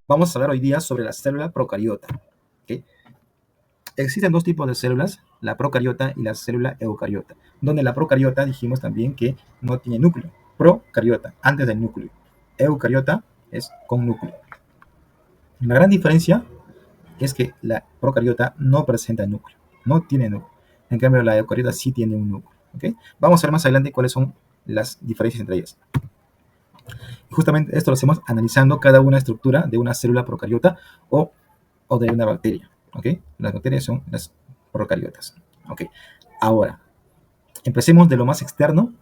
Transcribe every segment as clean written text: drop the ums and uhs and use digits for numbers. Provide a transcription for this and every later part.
Vamos a hablar hoy día sobre la célula procariota. ¿Okay? Existen dos tipos de células, la procariota y la célula eucariota, donde la procariota dijimos también que no tiene núcleo. Procariota, antes del núcleo. Eucariota es con núcleo. La gran diferencia es que la procariota no presenta núcleo, no tiene núcleo. En cambio, la eucariota sí tiene un núcleo. ¿Okay? Vamos a ver más adelante cuáles son las diferencias entre ellas. Justamente esto lo hacemos analizando cada una estructura de una célula procariota o de una bacteria. ¿Okay? Las bacterias son las procariotas. ¿Okay? Ahora, empecemos de lo más externo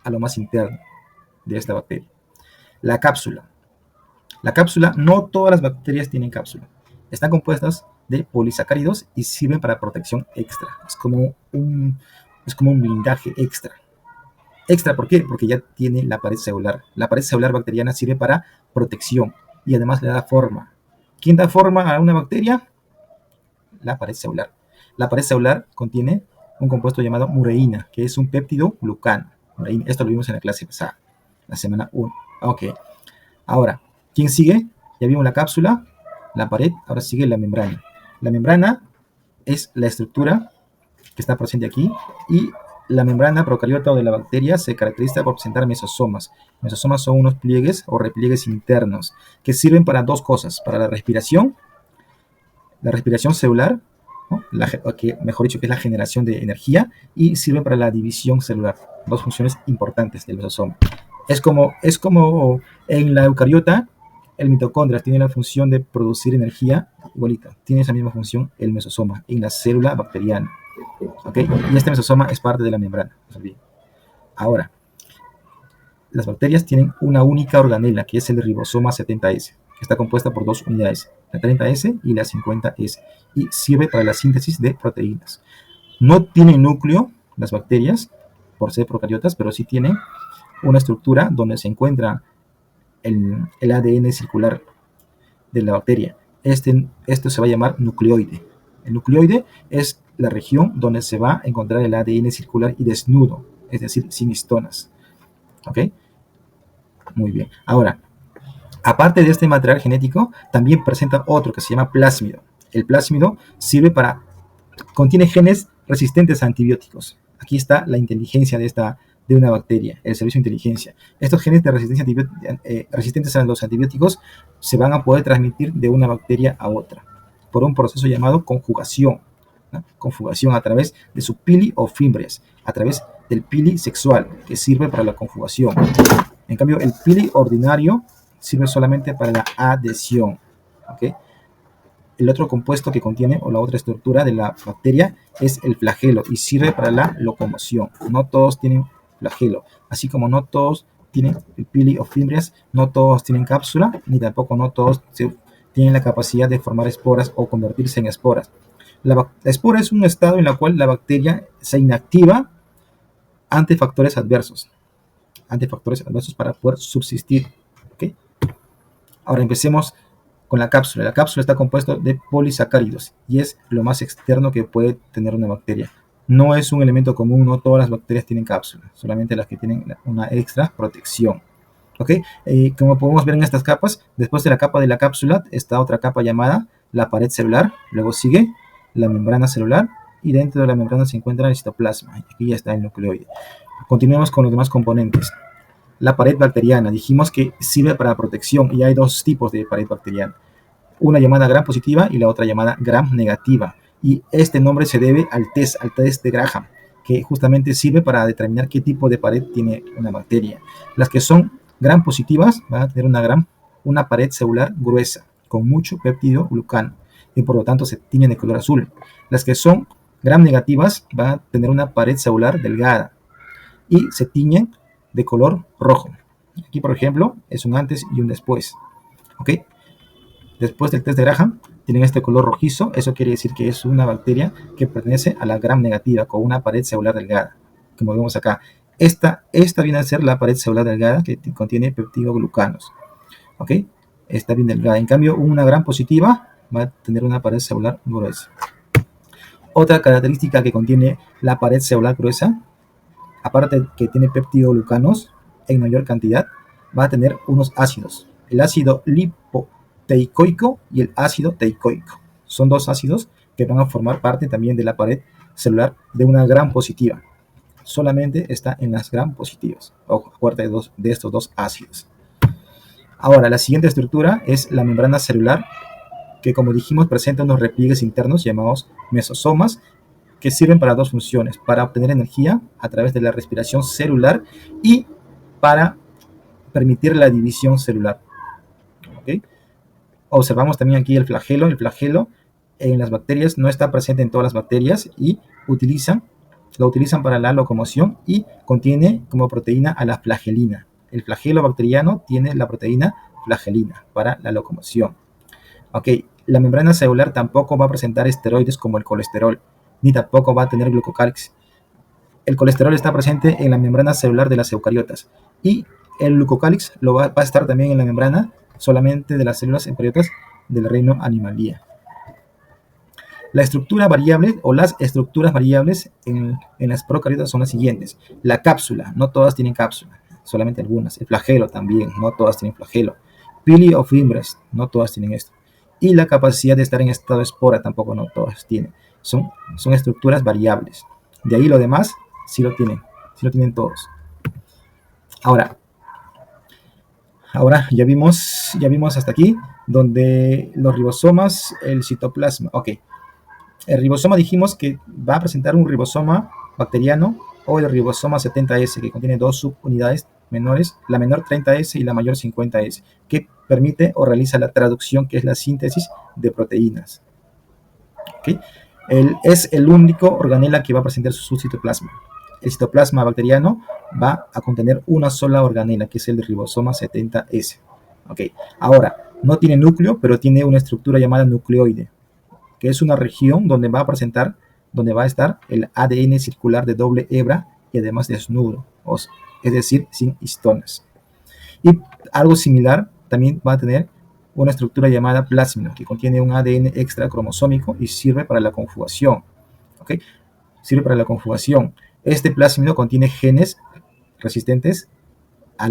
a lo más interno de esta bacteria. La cápsula. La cápsula, no todas las bacterias tienen cápsula. Están compuestas de polisacáridos y sirven para protección extra. Es como un blindaje extra. Extra, ¿por qué? Porque ya tiene la pared celular. La pared celular bacteriana sirve para protección y además le da forma. ¿Quién da forma a una bacteria? La pared celular. La pared celular contiene un compuesto llamado mureína, que es un péptido glucano. Esto lo vimos en la clase pasada, la semana 1. Ok. Ahora, ¿quién sigue? Ya vimos la cápsula, la pared, ahora sigue la membrana. La membrana es la estructura que está presente aquí y la membrana procariota o de la bacteria se caracteriza por presentar mesosomas. Mesosomas son unos pliegues o repliegues internos que sirven para dos cosas, para la respiración celular, ¿no? Mejor dicho, que es la generación de energía, y sirve para la división celular. Dos funciones importantes del mesosoma. Es como en la eucariota, el mitocondria tiene la función de producir energía, igualita. Tiene esa misma función el mesosoma en la célula bacteriana. ¿Okay? Y este mesosoma es parte de la membrana. Ahora, las bacterias tienen una única organela, que es el ribosoma 70S, que está compuesta por dos unidades, la 30S y la 50S, y sirve para la síntesis de proteínas. No tienen núcleo las bacterias, por ser procariotas, pero sí tienen una estructura donde se encuentra el ADN circular de la bacteria. Esto se va a llamar nucleoide. El nucleoide es la región donde se va a encontrar el ADN circular y desnudo, es decir, sin histonas. ¿Ok? Muy bien. Ahora, aparte de este material genético, también presenta otro que se llama plásmido. El plásmido contiene genes resistentes a antibióticos. Aquí está la inteligencia de una bacteria, el servicio de inteligencia. Estos genes de resistentes a los antibióticos se van a poder transmitir de una bacteria a otra por un proceso llamado conjugación. ¿No? Conjugación a través de su pili o fimbres, a través del pili sexual, que sirve para la conjugación. En cambio, el pili ordinario sirve solamente para la adhesión. ¿Okay? El otro compuesto que contiene, o la otra estructura de la bacteria, es el flagelo y sirve para la locomoción. No todos tienen flagelo, así como no todos tienen el pili o fimbres, no todos tienen cápsula, ni tampoco no todos tienen la capacidad de formar esporas o convertirse en esporas. La espora es un estado en el cual la bacteria se inactiva ante factores adversos. Para poder subsistir. ¿Okay? Ahora empecemos con la cápsula. La cápsula está compuesta de polisacáridos y es lo más externo que puede tener una bacteria. No es un elemento común, no todas las bacterias tienen cápsula, solamente las que tienen una extra protección. ¿Okay? Como podemos ver en estas capas, después de la capa de la cápsula está otra capa llamada la pared celular, luego sigue la membrana celular y dentro de la membrana se encuentra el citoplasma. Aquí ya está el nucleoide. Continuemos con los demás componentes. La pared bacteriana, dijimos que sirve para protección y hay dos tipos de pared bacteriana. Una llamada gram positiva y la otra llamada gram negativa. Y este nombre se debe al test de Graham, que justamente sirve para determinar qué tipo de pared tiene una bacteria. Las que son gram positivas van a tener una pared celular gruesa, con mucho péptido glucano, y por lo tanto se tiñen de color azul. Las que son gram negativas van a tener una pared celular delgada y se tiñen de color rojo. Aquí, por ejemplo, es un antes y un después. ¿Ok? Después del test de Graham, tienen este color rojizo. Eso quiere decir que es una bacteria que pertenece a la gram negativa, con una pared celular delgada, como vemos acá. Esta viene a ser la pared celular delgada que contiene peptidoglucanos. ¿Ok? Está bien delgada. En cambio, una gram positiva va a tener una pared celular gruesa. Otra característica que contiene la pared celular gruesa, aparte que tiene peptidoglucanos en mayor cantidad, va a tener unos ácidos, el ácido lipoteicoico y el ácido teicoico. Son dos ácidos que van a formar parte también de la pared celular de una gran positiva. Solamente está en las gram positivas, o acuérdate de estos dos ácidos. Ahora, la siguiente estructura es la membrana celular, que como dijimos presenta unos repliegues internos llamados mesosomas, que sirven para dos funciones: para obtener energía a través de la respiración celular y para permitir la división celular. ¿Okay? Observamos también aquí el flagelo. El flagelo en las bacterias no está presente en todas las bacterias y lo utilizan para la locomoción y contiene como proteína a la flagelina. El flagelo bacteriano tiene la proteína flagelina para la locomoción. Ok, la membrana celular tampoco va a presentar esteroides como el colesterol, ni tampoco va a tener glucocálix. El colesterol está presente en la membrana celular de las eucariotas y el glucocálix va a estar también en la membrana solamente de las células eucariotas del reino Animalia. La estructura variable o las estructuras variables en las procariotas son las siguientes: la cápsula, no todas tienen cápsula, solamente algunas. El flagelo también, no todas tienen flagelo. Pili o fimbres, no todas tienen esto. Y la capacidad de estar en estado de espora tampoco no todas tienen. Son estructuras variables. De ahí lo demás sí lo tienen todos. Ahora ya vimos hasta aquí, donde los ribosomas, el citoplasma. Ok, el ribosoma dijimos que va a presentar un ribosoma bacteriano o el ribosoma 70S, que contiene dos subunidades menores, la menor 30S y la mayor 50S, que permite o realiza la traducción, que es la síntesis de proteínas. ¿Okay? Es el único organela que va a presentar su citoplasma. El citoplasma bacteriano va a contener una sola organela, que es el ribosoma 70S. Okay. Ahora, no tiene núcleo, pero tiene una estructura llamada nucleoide, que es una región donde va a estar el ADN circular de doble hebra y además desnudo, es decir, sin histonas. Y algo similar también va a tener una estructura llamada plásmido, que contiene un ADN extra cromosómico y sirve para la conjugación. ¿Okay? Sirve para la conjugación. Este plásmido contiene genes resistentes ¿a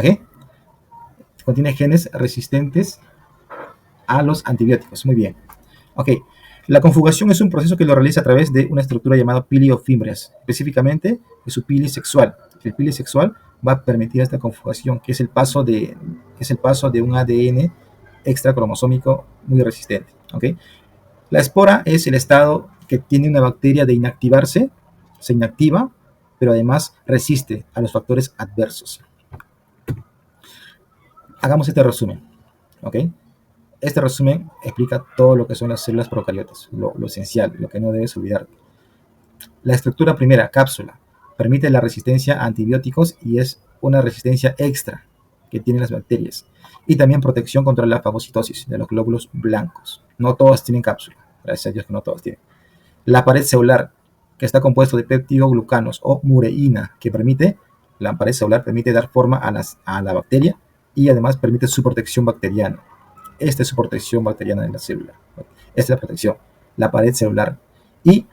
qué? Contiene genes resistentes a los antibióticos. Muy bien. Ok. La conjugación es un proceso que lo realiza a través de una estructura llamada pili o fimbres, específicamente de su pili sexual. El pili sexual va a permitir esta conjugación, que es el paso de un ADN extra cromosómico muy resistente. ¿Okay? La espora es el estado que tiene una bacteria de inactivarse, se inactiva, pero además resiste a los factores adversos. Hagamos este resumen. ¿Ok? Este resumen explica todo lo que son las células procariotas, lo esencial, lo que no debes olvidar. La estructura primera, cápsula, permite la resistencia a antibióticos y es una resistencia extra que tienen las bacterias. Y también protección contra la fagocitosis de los glóbulos blancos. No todas tienen cápsula, gracias a Dios que no todas tienen. La pared celular, que está compuesto de peptidoglucanos o mureína, la pared celular permite dar forma a la bacteria y además permite su protección bacteriana. Esta es su protección bacteriana de la célula. Esta es la protección, la pared celular. Y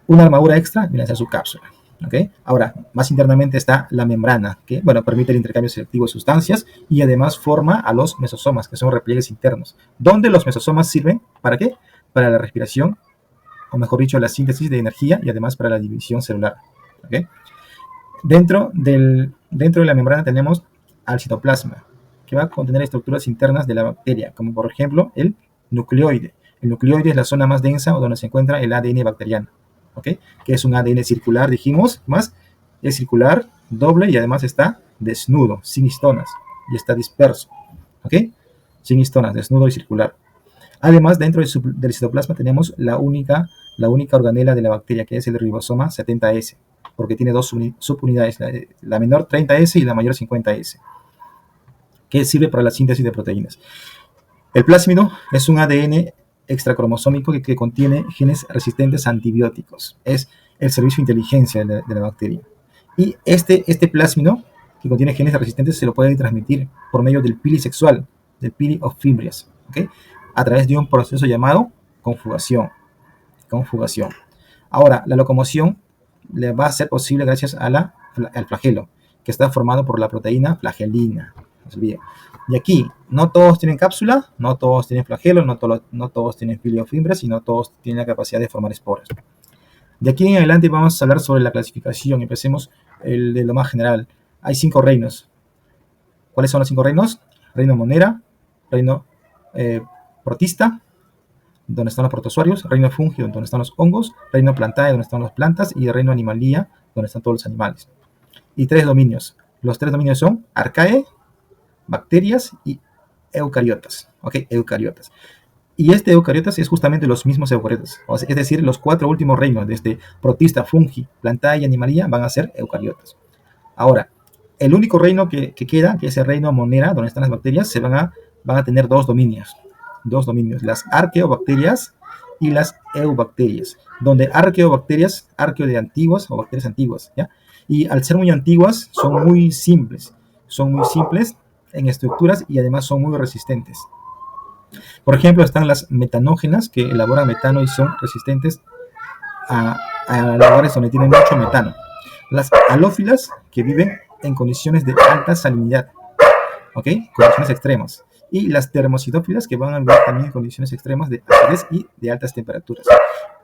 una armadura extra viene a ser su cápsula. ¿Okay? Ahora, más internamente está la membrana, que permite el intercambio selectivo de sustancias y además forma a los mesosomas, que son repliegues internos, donde los mesosomas sirven ¿para qué? Para la respiración, o mejor dicho, la síntesis de energía y además para la división celular. ¿Okay? Dentro de la membrana tenemos al citoplasma, que va a contener estructuras internas de la bacteria, como por ejemplo el nucleoide. El nucleoide es la zona más densa o donde se encuentra el ADN bacteriano, ¿okay? Que es un ADN circular, dijimos, más es circular, doble y además está desnudo, sin histonas, y está disperso, ¿ok? Sin histonas, desnudo y circular. Además, dentro del citoplasma tenemos la única organela de la bacteria, que es el ribosoma 70S, porque tiene dos subunidades, la menor 30S y la mayor 50S, que sirve para la síntesis de proteínas. El plásmido es un ADN extracromosómico que contiene genes resistentes a antibióticos. Es el servicio de inteligencia de la bacteria. Y este plásmido, que contiene genes resistentes, se lo puede transmitir por medio del pili sexual, del pili of fimbres, ¿okay? A través de un proceso llamado conjugación. Ahora, la locomoción le va a ser posible gracias al flagelo, que está formado por la proteína flagelina. No se olviden. Y aquí, no todos tienen cápsula, no todos tienen flagelo, no todos tienen filiofimbres y no todos tienen la capacidad de formar esporas. De aquí en adelante vamos a hablar sobre la clasificación. Empecemos de lo más general. Hay 5 reinos. ¿Cuáles son los 5 reinos? Reino monera, reino protista, donde están los protozoarios, reino fungio, donde están los hongos, reino plantae, donde están las plantas, y reino animalia, donde están todos los animales. Y 3 dominios. Los 3 dominios son arcae, bacterias y eucariotas. ¿Ok? Eucariotas. Y eucariotas es justamente los mismos eucariotas. O sea, es decir, los 4 últimos reinos, desde protista, fungi, plantae y animalia, van a ser eucariotas. Ahora, el único reino que queda, que es el reino monera, donde están las bacterias, van a tener 2 dominios. 2 dominios, las arqueobacterias y las eubacterias. Donde arqueobacterias, arqueo de antiguas o bacterias antiguas, ¿ya? Y al ser muy antiguas, son muy simples. Son muy simples en estructuras y además son muy resistentes. Por ejemplo, están las metanógenas, que elaboran metano y son resistentes a lugares donde tienen mucho metano. Las halófilas, que viven en condiciones de alta salinidad, ¿ok? Condiciones extremas. Y las termocidófilas, que van a vivir también en condiciones extremas de acidez y de altas temperaturas.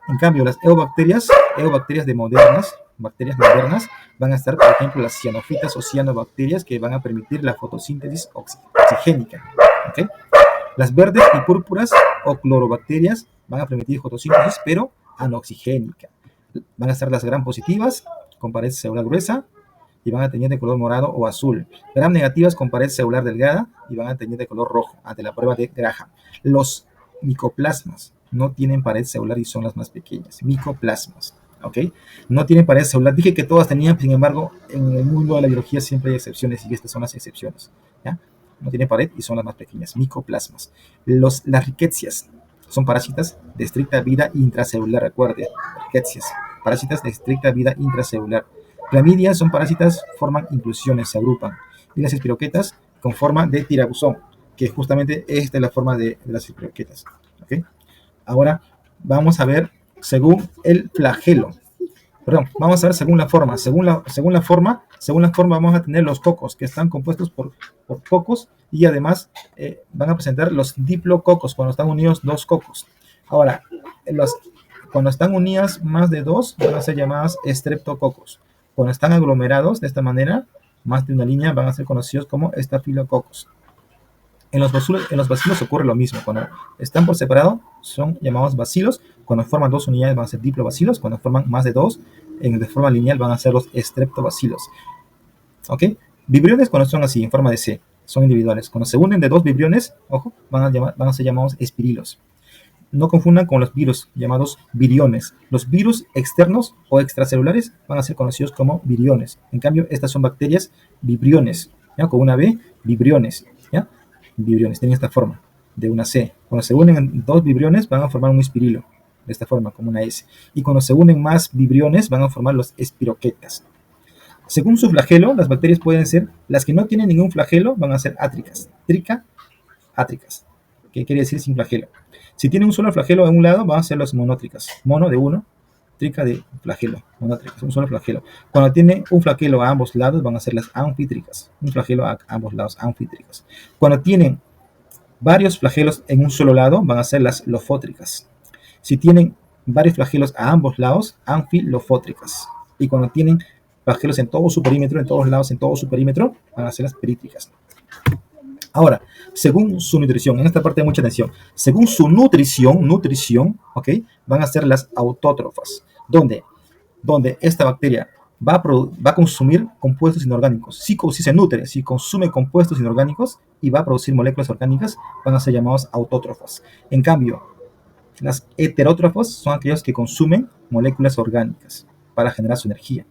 En cambio, las eubacterias bacterias modernas, van a estar, por ejemplo, las cianofitas o cianobacterias, que van a permitir la fotosíntesis oxigénica, ¿ok? Las verdes y púrpuras o clorobacterias van a permitir fotosíntesis, pero anoxigénica. Van a estar las gram positivas, con pared celular gruesa, y van a teñir de color morado o azul. Gram negativas con pared celular delgada y van a teñir de color rojo ante la prueba de Graham. Los micoplasmas no tienen pared celular y son las más pequeñas. Micoplasmas, ¿ok? No tienen pared celular. Dije que todas tenían, sin embargo, en el mundo de la biología siempre hay excepciones y estas son las excepciones, ¿ya? No tienen pared y son las más pequeñas. Micoplasmas. Las rickettsias son parásitas de estricta vida intracelular, recuerde. Rickettsias, parásitas de estricta vida intracelular. Clamidias son parásitas, forman inclusiones, se agrupan. Y las espiroquetas con forma de tirabuzón, que justamente esta es la forma de las espiroquetas. ¿Okay? Ahora vamos a ver según el flagelo. Perdón, vamos a ver según la forma. Según la forma vamos a tener los cocos, que están compuestos por cocos, y además van a presentar los diplococos, cuando están unidos 2 cocos. Ahora, cuando están unidas más de 2, van a ser llamadas estreptococos. Cuando están aglomerados de esta manera, más de una línea, van a ser conocidos como estafilococos. En los bacilos ocurre lo mismo. Cuando están por separado, son llamados bacilos. Cuando forman 2 unidades, van a ser diplobacilos. Cuando forman más de 2, de forma lineal, van a ser los estreptobacilos. ¿Ok? Vibriones, cuando son así, en forma de C, son individuales. Cuando se unen de 2 vibriones, ojo, van a ser llamados espirilos. No confundan con los virus llamados viriones. Los virus externos o extracelulares van a ser conocidos como viriones. En cambio, estas son bacterias vibriones, ¿ya? Con una B, vibriones, ¿ya? Vibriones, tienen esta forma de una C. Cuando se unen 2 vibriones, van a formar un espirilo, de esta forma, como una S. Y cuando se unen más vibriones, van a formar los espiroquetas. Según su flagelo, las bacterias pueden ser, las que no tienen ningún flagelo, van a ser átricas. Átricas. ¿Qué quiere decir sin flagelo? Si tiene un solo flagelo en un lado, van a ser las monótricas. Mono de uno, trica de flagelo. Monótricas, un solo flagelo. Cuando tiene un flagelo a ambos lados, van a ser las anfítricas. Un flagelo a ambos lados, anfítricas. Cuando tienen varios flagelos en un solo lado, van a ser las lofótricas. Si tienen varios flagelos a ambos lados, anfilofótricas. Y cuando tienen flagelos en todo su perímetro, en todos lados, en todo su perímetro, van a ser las perítricas. Ahora, según su nutrición, en esta parte hay mucha atención, según su nutrición, ¿ok? Van a ser las autótrofas, donde esta bacteria va a consumir compuestos inorgánicos. Si se nutre, si consume compuestos inorgánicos y va a producir moléculas orgánicas, van a ser llamados autótrofas. En cambio, las heterótrofas son aquellos que consumen moléculas orgánicas para generar su energía.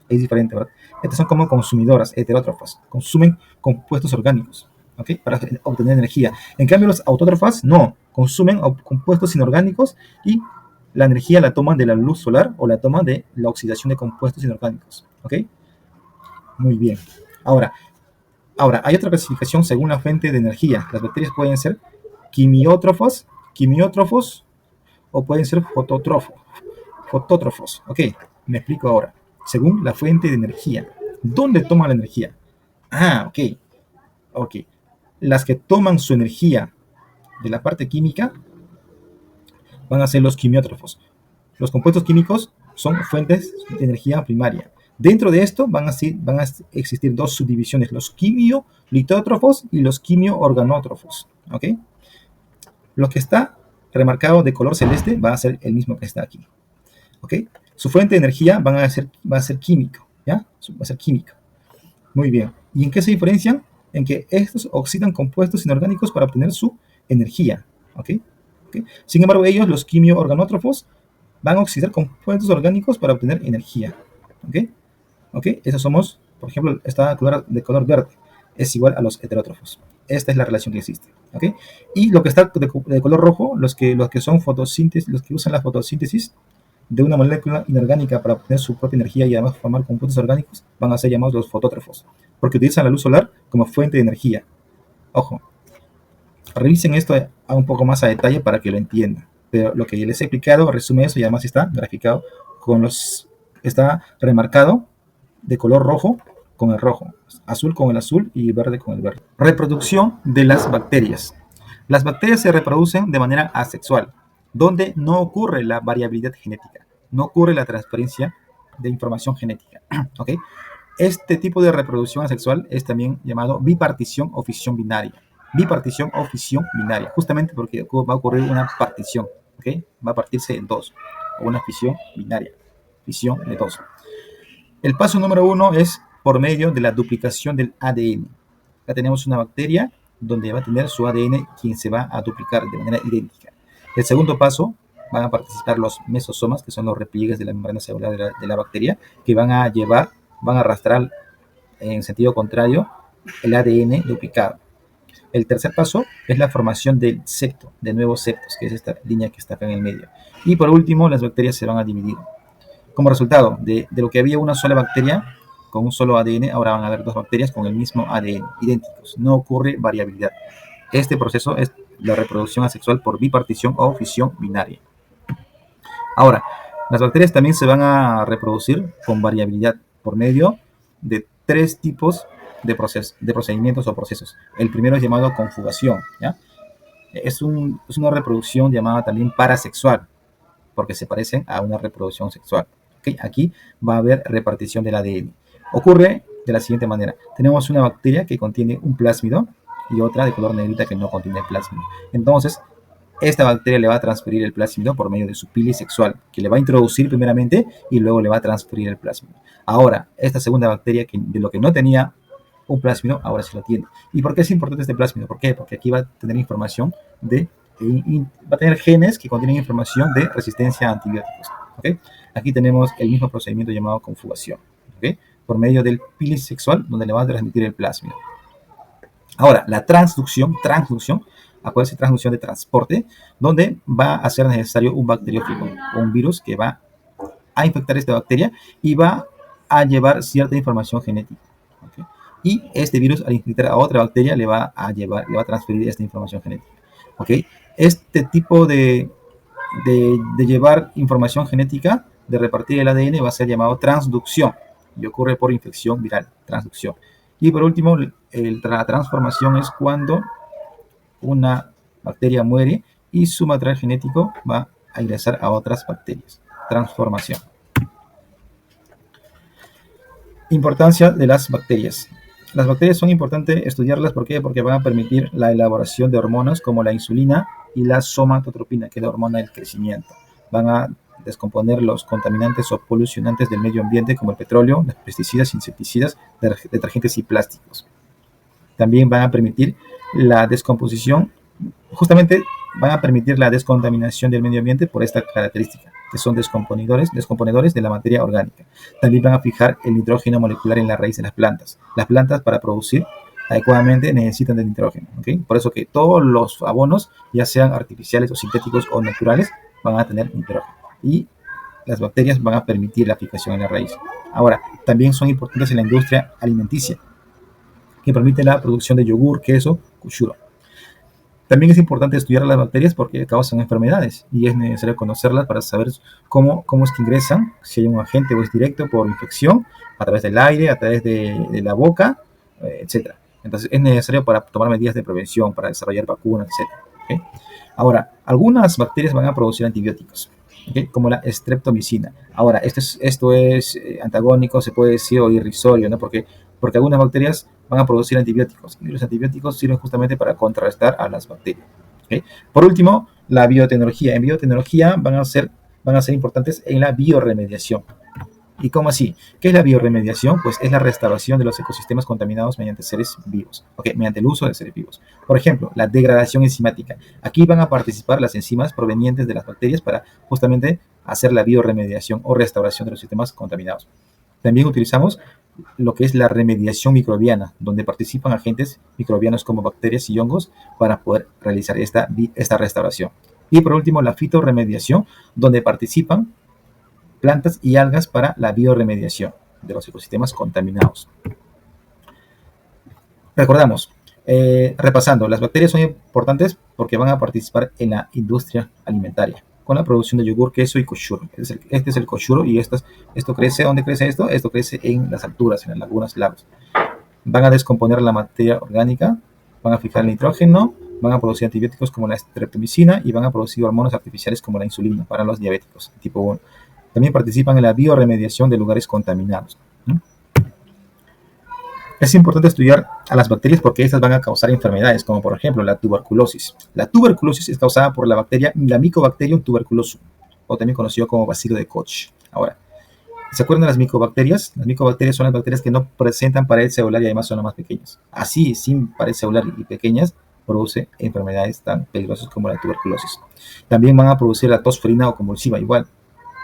Es diferente, ¿verdad? Estas son como consumidoras, heterótrofas, consumen compuestos orgánicos, ¿okay? Para obtener energía. En cambio, los autótrofas no, consumen compuestos inorgánicos y la energía la toman de la luz solar o la toman de la oxidación de compuestos inorgánicos, ¿ok? Muy bien. Ahora, hay otra clasificación según la fuente de energía. Las bacterias pueden ser quimiótrofos, o pueden ser fotótrofos, ¿ok? Me explico ahora. Según la fuente de energía. ¿Dónde toman la energía? Ah, ok. Las que toman su energía de la parte química van a ser los quimiótrofos. Los compuestos químicos son fuentes de energía primaria. Dentro de esto van a existir dos subdivisiones, los quimiolitótrofos y los quimioorganótrofos. ¿Ok? Lo que está remarcado de color celeste va a ser el mismo que está aquí. ¿Ok? Su fuente de energía va a ser químico. ¿Ya? Va a ser químico. Muy bien. ¿Y en qué se diferencian? En que estos oxidan compuestos inorgánicos para obtener su energía. ¿Ok? ¿Ok? Sin embargo, ellos, los quimioorganótrofos, van a oxidar compuestos orgánicos para obtener energía. ¿Ok? ¿Ok? Esos somos, por ejemplo, esta de color verde es igual a los heterótrofos. Esta es la relación que existe. ¿Ok? Y lo que está de color rojo, los que son fotosíntesis, los que usan la fotosíntesis de una molécula inorgánica para obtener su propia energía y además formar compuestos orgánicos, van a ser llamados los fotótrofos, porque utilizan la luz solar como fuente de energía. Ojo, revisen esto a un poco más a detalle para que lo entiendan. Pero lo que les he explicado resume eso y además está graficado está remarcado de color rojo con el rojo, azul con el azul y verde con el verde. Reproducción de las bacterias. Las bacterias se reproducen de manera asexual, donde no ocurre la variabilidad genética, no ocurre la transferencia de información genética. ¿Ok? Este tipo de reproducción asexual es también llamado bipartición o fisión binaria. Bipartición o fisión binaria, justamente porque va a ocurrir una partición, ¿ok? Va a partirse en dos, o una fisión binaria, fisión de dos. El paso número 1 es por medio de la duplicación del ADN. Acá tenemos una bacteria donde va a tener su ADN quien se va a duplicar de manera idéntica. El segundo paso van a participar los mesosomas, que son los repliegues de la membrana celular de la bacteria, que van a arrastrar en sentido contrario el ADN duplicado. El tercer paso es la formación del septo, de nuevos septos, que es esta línea que está acá en el medio. Y por último, las bacterias se van a dividir. Como resultado de lo que había una sola bacteria con un solo ADN, ahora van a haber dos bacterias con el mismo ADN, idénticos. No ocurre variabilidad. Este proceso es la reproducción asexual por bipartición o fisión binaria. Ahora, las bacterias también se van a reproducir con variabilidad por medio de tres tipos de procedimientos o procesos. El primero es llamado conjugación. ¿Ya? Es una reproducción llamada también parasexual, porque se parecen a una reproducción sexual. ¿Okay? Aquí va a haber repartición del ADN. Ocurre de la siguiente manera. Tenemos una bacteria que contiene un plásmido y otra de color negrita que no contiene plásmido. Entonces, esta bacteria le va a transferir el plásmido por medio de su pili sexual, que le va a introducir primeramente y luego le va a transferir el plásmido. Ahora, esta segunda bacteria, de lo que no tenía un plásmido, ahora sí lo tiene. ¿Y por qué es importante este plásmido? ¿Por qué? Porque aquí va a tener información va a tener genes que contienen información de resistencia a antibióticos. ¿Okay? Aquí tenemos el mismo procedimiento llamado conjugación, ¿okay? Por medio del pili sexual, donde le va a transmitir el plásmido. Ahora, la transducción, acuérdense, transducción de transporte, donde va a ser necesario un bacteriófago, un virus que va a infectar esta bacteria y va a llevar cierta información genética. ¿Okay? Y este virus, al infectar a otra bacteria, le va a transferir esta información genética. ¿Okay? Este tipo de llevar información genética, de repartir el ADN, va a ser llamado transducción y ocurre por infección viral, transducción. Y por último, la transformación es cuando una bacteria muere y su material genético va a ingresar a otras bacterias. Transformación. Importancia de las bacterias. Las bacterias son importantes estudiarlas, ¿por qué? Porque van a permitir la elaboración de hormonas como la insulina y la somatotropina, que es la hormona del crecimiento. Van a descomponer los contaminantes o polucionantes del medio ambiente como el petróleo, los pesticidas, insecticidas, detergentes y plásticos. También van a permitir la descomposición, justamente van a permitir la descontaminación del medio ambiente por esta característica, que son descomponedores de la materia orgánica. También van a fijar el nitrógeno molecular en la raíz de las plantas. Las plantas, para producir adecuadamente, necesitan de nitrógeno. ¿Okay? Por eso que todos los abonos, ya sean artificiales o sintéticos o naturales, van a tener nitrógeno. Y las bacterias van a permitir la fijación en la raíz. Ahora, también son importantes en la industria alimenticia, que permite la producción de yogur, queso, kushuro. También es importante estudiar las bacterias porque causan enfermedades y es necesario conocerlas para saber cómo es que ingresan, si hay un agente o es directo por infección, a través del aire, a través de la boca, etc. Entonces es necesario para tomar medidas de prevención, para desarrollar vacunas, etc. ¿Okay? Ahora, algunas bacterias van a producir antibióticos, ¿okay? Como la streptomicina. Ahora, esto es antagónico, se puede decir, o irrisorio, ¿no? Porque algunas bacterias van a producir antibióticos y los antibióticos sirven justamente para contrarrestar a las bacterias. ¿Okay? Por último, la biotecnología. En biotecnología van a ser importantes en la bioremediación. ¿Y cómo así? ¿Qué es la bioremediación? Pues es la restauración de los ecosistemas contaminados mediante seres vivos, ¿okay? Mediante el uso de seres vivos. Por ejemplo, la degradación enzimática. Aquí van a participar las enzimas provenientes de las bacterias para justamente hacer la bioremediación o restauración de los sistemas contaminados. También utilizamos lo que es la remediación microbiana, donde participan agentes microbianos como bacterias y hongos para poder realizar esta restauración. Y por último, la fitorremediación, donde participan plantas y algas para la bioremediación de los ecosistemas contaminados. Recordamos, repasando, las bacterias son importantes porque van a participar en la industria alimentaria, con la producción de yogur, queso y cochuro. Este es el cochuro y esto crece. ¿Dónde crece esto? Esto crece en las alturas, en las lagunas, lagos. Van a descomponer la materia orgánica, van a fijar el nitrógeno, van a producir antibióticos como la streptomicina y van a producir hormonas artificiales como la insulina para los diabéticos tipo 1. También participan en la bioremediación de lugares contaminados. Es importante estudiar a las bacterias porque estas van a causar enfermedades, como por ejemplo la tuberculosis. La tuberculosis es causada por la bacteria, la Mycobacterium tuberculosum, o también conocido como bacilo de Koch. Ahora, ¿se acuerdan de las micobacterias? Las micobacterias son las bacterias que no presentan pared celular y además son las más pequeñas. Así, sin pared celular y pequeñas, produce enfermedades tan peligrosas como la tuberculosis. También van a producir la tos ferina o convulsiva, igual.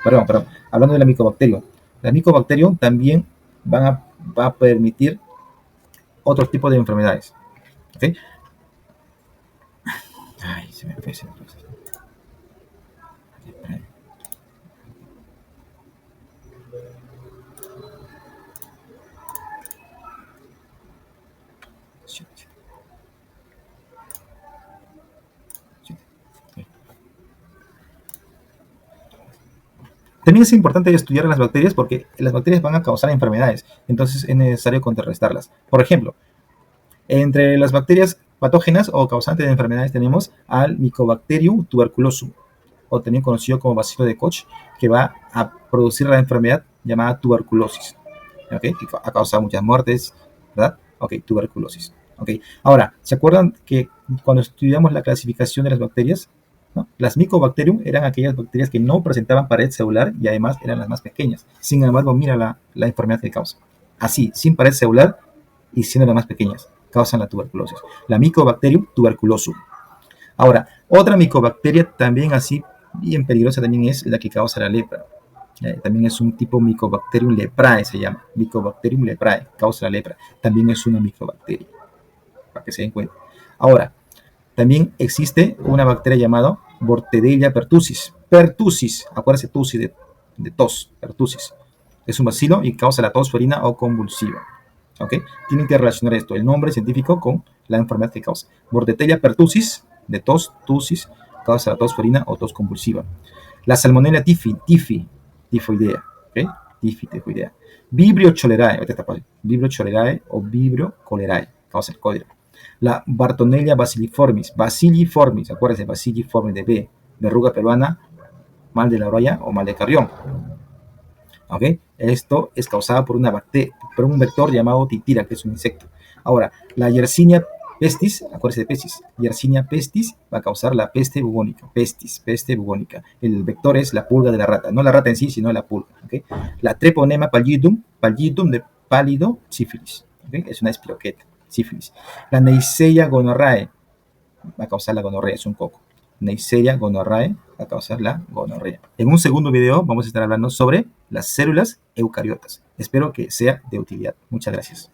Perdón, hablando de la Mycobacterium. La Mycobacterium también va a permitir otro tipo de enfermedades. ¿Okay? Ay, se me fue. También es importante estudiar las bacterias porque las bacterias van a causar enfermedades, entonces es necesario contrarrestarlas. Por ejemplo, entre las bacterias patógenas o causantes de enfermedades tenemos al Mycobacterium tuberculosum, o también conocido como bacilo de Koch, que va a producir la enfermedad llamada tuberculosis, ¿okay? Que ha causado muchas muertes, ¿verdad? Ok, tuberculosis. Okay. Ahora, ¿se acuerdan que cuando estudiamos la clasificación de las bacterias, ¿no? Las Mycobacterium eran aquellas bacterias que no presentaban pared celular y además eran las más pequeñas? Sin embargo, mira la enfermedad que causa. Así, sin pared celular y siendo las más pequeñas, causan la tuberculosis. La Mycobacterium tuberculosum. Ahora, otra micobacteria también así bien peligrosa también es la que causa la lepra. También es un tipo Mycobacterium leprae, se llama. Mycobacterium leprae, causa la lepra. También es una micobacteria, para que se den cuenta. Ahora, también existe una bacteria llamada Bordetella pertussis. Pertussis, acuérdense, tusis de tos, pertussis. Es un bacilo y causa la tos ferina o convulsiva. ¿Okay? Tienen que relacionar esto, el nombre científico con la enfermedad que causa. Bordetella pertussis, de tos, tusis, causa la tos ferina o tos convulsiva. La Salmonella tifoidea, ¿okay? Tifoidea. Vibrio cholerae, Vibrio cholerae o Vibrio cholerae, causa el cólera. La Bartonella bacilliformis, acuérdense, bacilliformis de B, verruga peruana, mal de la roya o mal de Carrión. ¿Okay? Esto es causado por un vector llamado titira, que es un insecto. Ahora, la Yersinia pestis, acuérdense de pestis, Yersinia pestis va a causar la peste bubónica, peste bubónica. El vector es la pulga de la rata, no la rata en sí, sino la pulga. ¿Okay? La Treponema pallidum de pálido, sífilis. ¿Okay? Es una espiroqueta, sífilis. La Neisseria gonorrhoeae va a causar la gonorrea, es un coco. Neisseria gonorrhoeae va a causar la gonorrea. En un segundo video vamos a estar hablando sobre las células eucariotas. Espero que sea de utilidad. Muchas gracias.